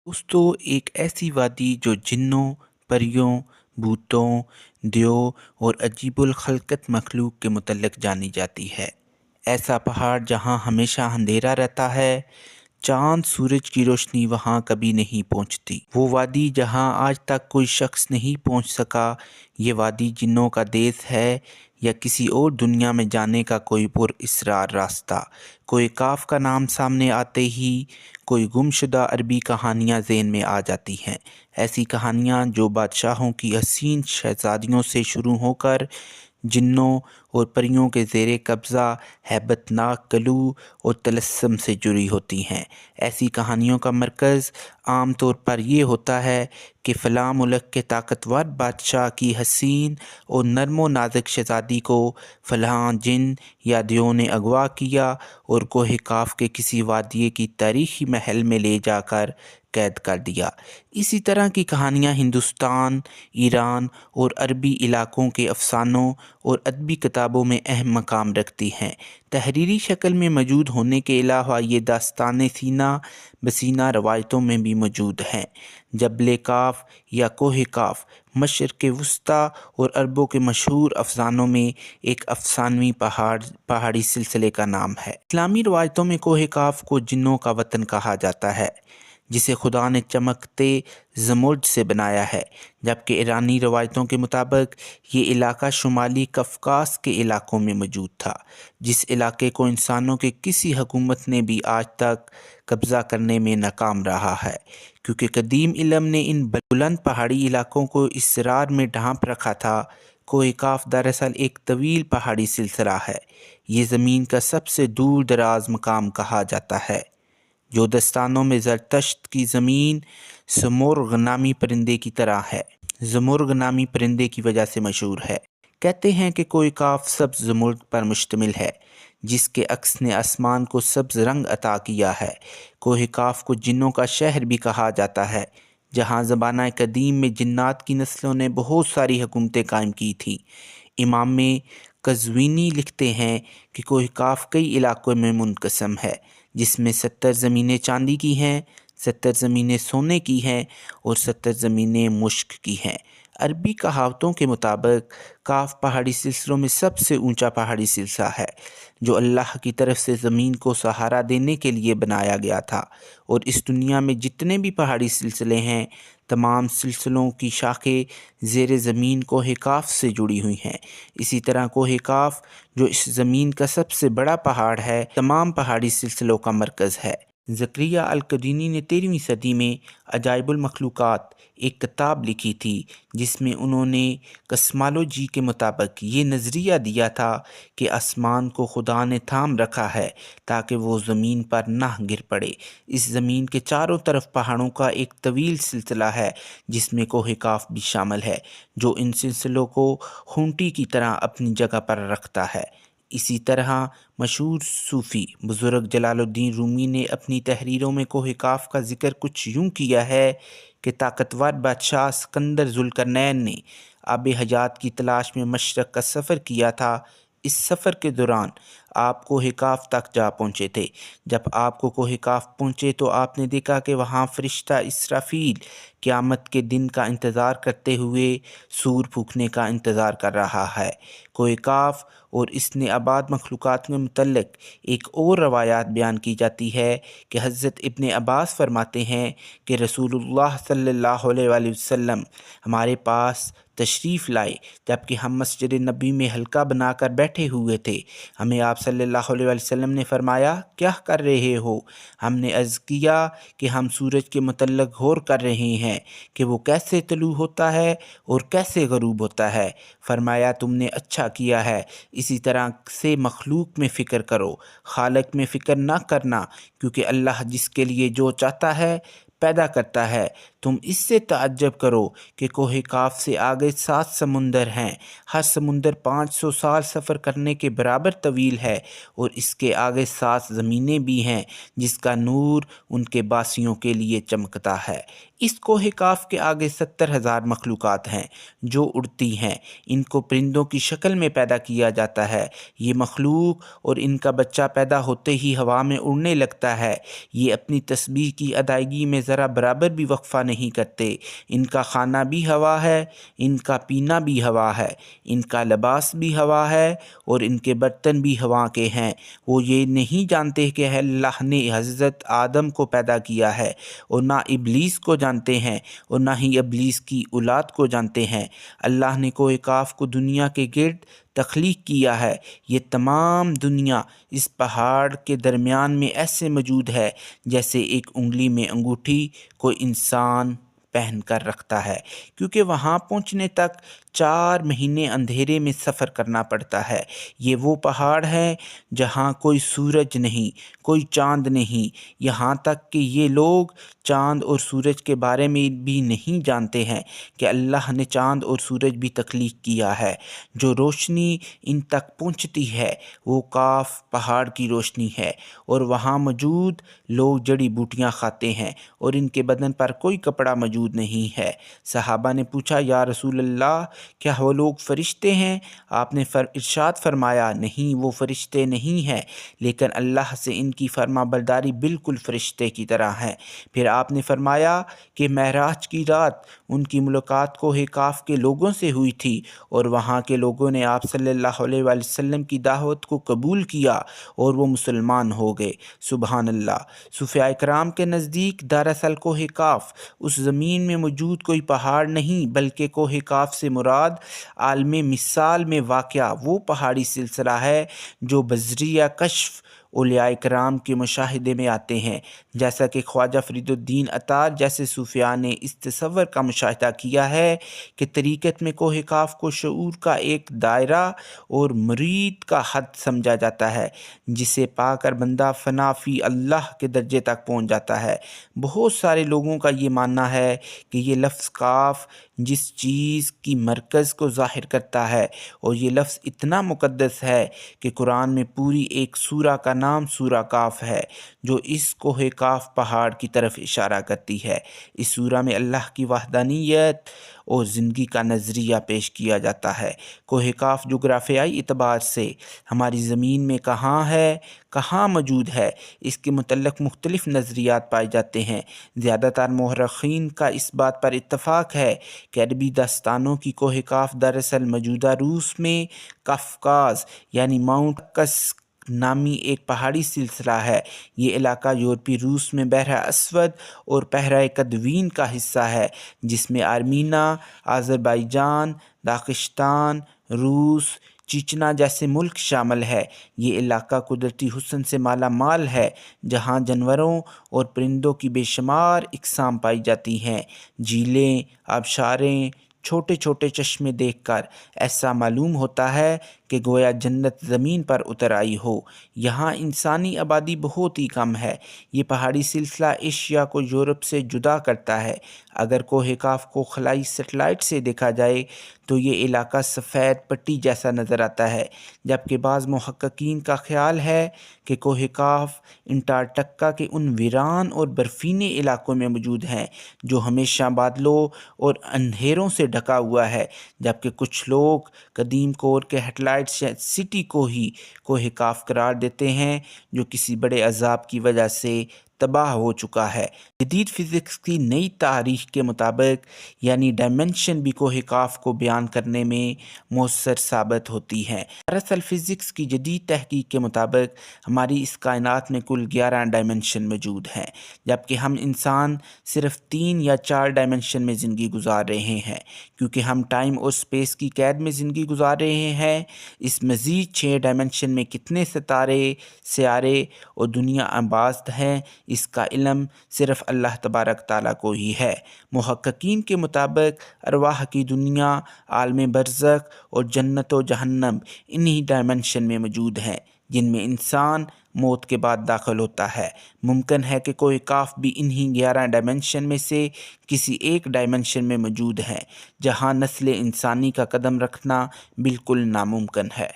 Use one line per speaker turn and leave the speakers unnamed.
दोस्तों, एक ऐसी वादी जो जिन्नों, परियों, भूतों, देवों और अजीबुल खल्कत मखलूक के मुतल्लिक जानी जाती है। ऐसा पहाड़ जहाँ हमेशा अंधेरा रहता है, चाँद सूरज की रोशनी वहाँ कभी नहीं पहुँचती। वो वादी जहाँ आज तक कोई शख्स नहीं पहुँच सका। ये वादी जिन्नों का देश है या किसी और दुनिया में जाने का कोई पुरअसरार रास्ता। कोई काफ का नाम सामने आते ही कोई गुमशुदा अरबी कहानियाँ ज़हन में आ जाती हैं। ऐसी कहानियाँ जो बादशाहों की हसीन शहज़ादियों से शुरू होकर जिन्नों और परियों के ज़ेरे कब्ज़ा हैबतनाक कलू और तलस्सम से जुड़ी होती हैं। ऐसी कहानियों का मरकज़ आम तौर पर ये होता है कि फ़लाँ मुल्क के ताकतवर बादशाह की हसीन और नर्म व नाज़ुक शहज़ादी को फ़लाँ जिन या देव ने अगवा किया और कोह काफ के किसी वादिये की तारीख़ी महल में ले जाकर कैद कर दिया। इसी तरह की कहानियाँ हिंदुस्तान, ईरान और अरबी इलाकों के अफ़सानों और अदबी किताबों में अहम मकाम रखती हैं। तहरीरी शक्ल में मौजूद होने के अलावा ये दास्तान सीना बसीना रवायतों में भी मौजूद हैं। जबल काफ या कोह काफ मशरिक़ वस्ता और अरबों के मशहूर अफ़सानों में एक अफ़सानवी पहाड़ी सिलसिले का नाम है। इस्लामी रवायतों में कोह काफ को जिन्नों का वतन कहा जाता है, जिसे खुदा ने चमकते ज़मुर्द से बनाया है, जबकि ईरानी रवायतों के मुताबिक ये इलाका शुमाली कफ़कास के इलाकों में मौजूद था, जिस इलाके को इंसानों के किसी हुकूमत ने भी आज तक कब्ज़ा करने में नाकाम रहा है, क्योंकि कदीम इल्म ने इन बुलंद पहाड़ी इलाकों को इसरार में ढांप रखा था। कोह काफ दरअसल एक तवील पहाड़ी सिलसिला है। ये ज़मीन का सबसे दूर दराज मकाम कहा जाता है, जो दस्तानों में ज़रतश्त की ज़मीन ज़मुर्ग नामी परिंदे की तरह है। ज़मुर्ग नामी परिंदे की वजह से मशहूर है। कहते हैं कि कोह काफ सब्ज़ ज़मुर्ग पर मुश्तमिल है, जिसके अक्स ने आसमान को सब्ज़ रंग अता किया है। कोह काफ को जिन्नों का शहर भी कहा जाता है, जहाँ ज़माना कदीम में जिन्नात की नस्लों ने बहुत सारी हुकूमतें कायम की थी। इमाम कज़वीनी लिखते हैं कि कोह काफ कई इलाकों में मुनक़सम है, जिसमें 70 ज़मीनें चांदी की हैं, 70 ज़मीनें सोने की हैं और 70 ज़मीनें मुश्क की हैं। अरबी कहावतों के मुताबिक काफ पहाड़ी सिलसिलों में सबसे ऊंचा पहाड़ी सिलसिला है, जो अल्लाह की तरफ से ज़मीन को सहारा देने के लिए बनाया गया था। और इस दुनिया में जितने भी पहाड़ी सिलसिले हैं, तमाम सिलसिलों की शाखें ज़ेर ज़मीन कोह काफ से जुड़ी हुई हैं। इसी तरह कोह काफ, जो इस ज़मीन का सबसे बड़ा पहाड़ है, तमाम पहाड़ी सिलसिलों का मरकज़ है। ज़करिया अल-कदीनी ने 13वीं सदी में अजाइबुल मखलूक़ात एक किताब लिखी थी, जिसमें उन्होंने कस्मालोजी के मुताबिक ये नज़रिया दिया था कि आसमान को खुदा ने थाम रखा है ताकि वो ज़मीन पर ना गिर पड़े। इस ज़मीन के चारों तरफ पहाड़ों का एक तवील सिलसिला है, जिसमें कोह काफ भी शामिल है, जो इन सिलसिलों को खूंटी की तरह अपनी जगह पर रखता है। इसी तरह मशहूर सूफ़ी बुज़ुर्ग जलालुद्दीन रूमी ने अपनी तहरीरों में कोह काफ का ज़िक्र कुछ यूँ किया है कि ताकतवर बादशाह सिकंदर ज़ुल्करनैन ने आब हयात की तलाश में मशरक़ का सफ़र किया था। इस सफ़र के दौरान आप कोह काफ तक जा पहुँचे थे। जब आपको कोह काफ पहुँचे तो आपने देखा कि वहाँ फ़रिश्ता इसराफील क़यामत के दिन का इंतज़ार करते हुए सूर फूंकने का इंतज़ार कर रहा है। कोह काफ और इसने आबाद मखलूक़ात के मुतल्लिक़ एक और रवायात बयान की जाती है कि हज़रत इब्न अब्बास फरमाते हैं कि रसूलुल्लाह सल्लल्लाहु अलैहि वसल्लम हमारे पास तशरीफ़ लाए, जबकि हम मस्जिद नबी में हल्का बनाकर बैठे हुए थे। हमें आप सल्लल्लाहु अलैहि वसल्लम ने फरमाया, क्या कर रहे हो? हमने अर्ज़ किया कि हम सूरज के मुतल्लिक़ गौर कर रहे हैं कि वो कैसे तलू होता है और कैसे ग़रूब होता है। फरमाया, तुमने अच्छा किया है। इसी तरह से मखलूक में फ़िक्र करो, खालिक में फ़िक्र ना करना, क्योंकि अल्लाह जिसके लिए जो चाहता है पैदा करता है। तुम इससे ताज्जुब करो कि कोह काफ से आगे 7 समुंदर हैं। हर समुंदर 500 साल सफ़र करने के बराबर तवील है, और इसके आगे 7 ज़मीनें भी हैं जिसका नूर उनके बासियों के लिए चमकता है। इस कोह काफ के आगे 70,000 मखलूक़ात हैं जो उड़ती हैं। इनको परिंदों की शक्ल में पैदा किया जाता है। ये मखलूक और इनका बच्चा पैदा होते ही हवा में उड़ने लगता है। ये अपनी तस्बीह की अदायगी में ذرا برابر بھی وقفہ نہیں کرتے۔ ان کا کھانا بھی ہوا ہے، ان کا پینا بھی ہوا ہے، ان کا لباس بھی ہوا ہے اور ان کے برتن بھی ہوا کے ہیں۔ وہ یہ نہیں جانتے کہ اللہ نے حضرت آدم کو پیدا کیا ہے، اور نہ ابلیس کو جانتے ہیں اور نہ ہی ابلیس کی اولاد کو جانتے ہیں۔ اللہ نے کوہ کاف کو دنیا کے گرد تخلیق کیا ہے۔ یہ تمام دنیا اس پہاڑ کے درمیان میں ایسے موجود ہے جیسے ایک انگلی میں انگوٹھی کوئی انسان پہن کر رکھتا ہے، کیونکہ وہاں پہنچنے تک 4 مہینے اندھیرے میں سفر کرنا پڑتا ہے۔ یہ وہ پہاڑ ہے جہاں کوئی سورج نہیں، کوئی چاند نہیں، یہاں تک کہ یہ لوگ چاند اور سورج کے بارے میں بھی نہیں جانتے ہیں کہ اللہ نے چاند اور سورج بھی تخلیق کیا ہے۔ جو روشنی ان تک پہنچتی ہے وہ کاف پہاڑ کی روشنی ہے، اور وہاں موجود لوگ جڑی بوٹیاں کھاتے ہیں اور ان کے بدن پر کوئی کپڑا موجود نہیں ہے۔ صحابہ نے پوچھا، یا رسول اللہ، کیا وہ لوگ فرشتے ہیں؟ آپ نے ارشاد فرمایا، نہیں، وہ فرشتے نہیں ہیں، لیکن اللہ سے ان کی فرما برداری بالکل فرشتے کی طرح ہے۔ پھر آپ نے فرمایا کہ معراج کی رات ان کی ملاقات کوہ کاف کے لوگوں سے ہوئی تھی، اور وہاں کے لوگوں نے آپ صلی اللہ علیہ وآلہ وسلم کی دعوت کو قبول کیا اور وہ مسلمان ہو گئے۔ سبحان اللہ۔ صوفیاء کرام کے نزدیک دراصل کوہ کاف اس زمین میں موجود کوئی پہاڑ نہیں، بلکہ کوہ کاف سے مراد عالم مثال میں واقع وہ پہاڑی سلسلہ ہے جو بذریعہ کشف اولیاء کرام کے مشاہدے میں آتے ہیں، جیسا کہ خواجہ فرید الدین عطار جیسے صوفیاء نے اس تصور کا مشاہدہ کیا ہے کہ طریقت میں کوہ کاف کو شعور کا ایک دائرہ اور مرید کا حد سمجھا جاتا ہے، جسے پا کر بندہ فنا فی اللہ کے درجے تک پہنچ جاتا ہے۔ بہت سارے لوگوں کا یہ ماننا ہے کہ یہ لفظ کاف جس چیز کی مرکز کو ظاہر کرتا ہے، اور یہ لفظ اتنا مقدس ہے کہ قرآن میں پوری ایک سورہ کا نام سورہ کاف ہے جو اس کوہ کاف پہاڑ کی طرف اشارہ کرتی ہے۔ اس سورہ میں اللہ کی وحدانیت اور زندگی کا نظریہ پیش کیا جاتا ہے۔ کوہ کاف جغرافیائی اعتبار سے ہماری زمین میں کہاں ہے، کہاں موجود ہے، اس کے متعلق مختلف نظریات پائے جاتے ہیں۔ زیادہ تر مورخین کا اس بات پر اتفاق ہے کہ عربی داستانوں کی کوہ کاف دراصل موجودہ روس میں قفقاز یعنی ماؤنٹ کس نامی ایک پہاڑی سلسلہ ہے۔ یہ علاقہ یورپی روس میں بحیرہ اسود اور بحیرہ قزوین کا حصہ ہے، جس میں آرمینیا، آذربائیجان، داغستان، روس، چچنا جیسے ملک شامل ہے۔ یہ علاقہ قدرتی حسن سے مالا مال ہے، جہاں جانوروں اور پرندوں کی بے شمار اقسام پائی جاتی ہیں۔ جھیلیں، آبشاریں، چھوٹے چھوٹے چشمے دیکھ کر ایسا معلوم ہوتا ہے کہ گویا جنت زمین پر اتر آئی ہو۔ یہاں انسانی آبادی بہت ہی کم ہے۔ یہ پہاڑی سلسلہ ایشیا کو یورپ سے جدا کرتا ہے۔ اگر کوہ کاف کو خلائی سیٹلائٹ سے دیکھا جائے تو یہ علاقہ سفید پٹی جیسا نظر آتا ہے، جبکہ بعض محققین کا خیال ہے کہ کوہ کاف انٹارکٹیکا کے ان ویران اور برفینے علاقوں میں موجود ہیں جو ہمیشہ بادلوں اور اندھیروں سے ڈھکا ہوا ہے، جبکہ کچھ لوگ قدیم کور کے ہیٹلائٹس سٹی کو ہی کوہ کاف قرار دیتے ہیں جو کسی بڑے عذاب کی وجہ سے تباہ ہو چکا ہے۔ جدید فزکس کی نئی تاریخ کے مطابق یعنی ڈائمنشن بھی کوہ کاف کو بیان کرنے میں مؤثر ثابت ہوتی ہیں۔ دراصل فزکس کی جدید تحقیق کے مطابق ہماری اس کائنات میں کل 11 ڈائمنشن موجود ہیں، جبکہ ہم انسان صرف 3 یا 4 ڈائمنشن میں زندگی گزار رہے ہیں، کیونکہ ہم ٹائم اور سپیس کی قید میں زندگی گزار رہے ہیں۔ اس مزید 6 ڈائمنشن میں کتنے ستارے، سیارے اور دنیا آباد ہیں، اس کا علم صرف اللہ تبارک تعالیٰ کو ہی ہے۔ محققین کے مطابق ارواح کی دنیا، عالم برزخ اور جنت و جہنم انہی ڈائمنشن میں موجود ہیں جن میں انسان موت کے بعد داخل ہوتا ہے۔ ممکن ہے کہ کوہ کاف بھی انہی 11 ڈائمنشن میں سے کسی ایک ڈائمنشن میں موجود ہے، جہاں نسل انسانی کا قدم رکھنا بالکل ناممکن ہے۔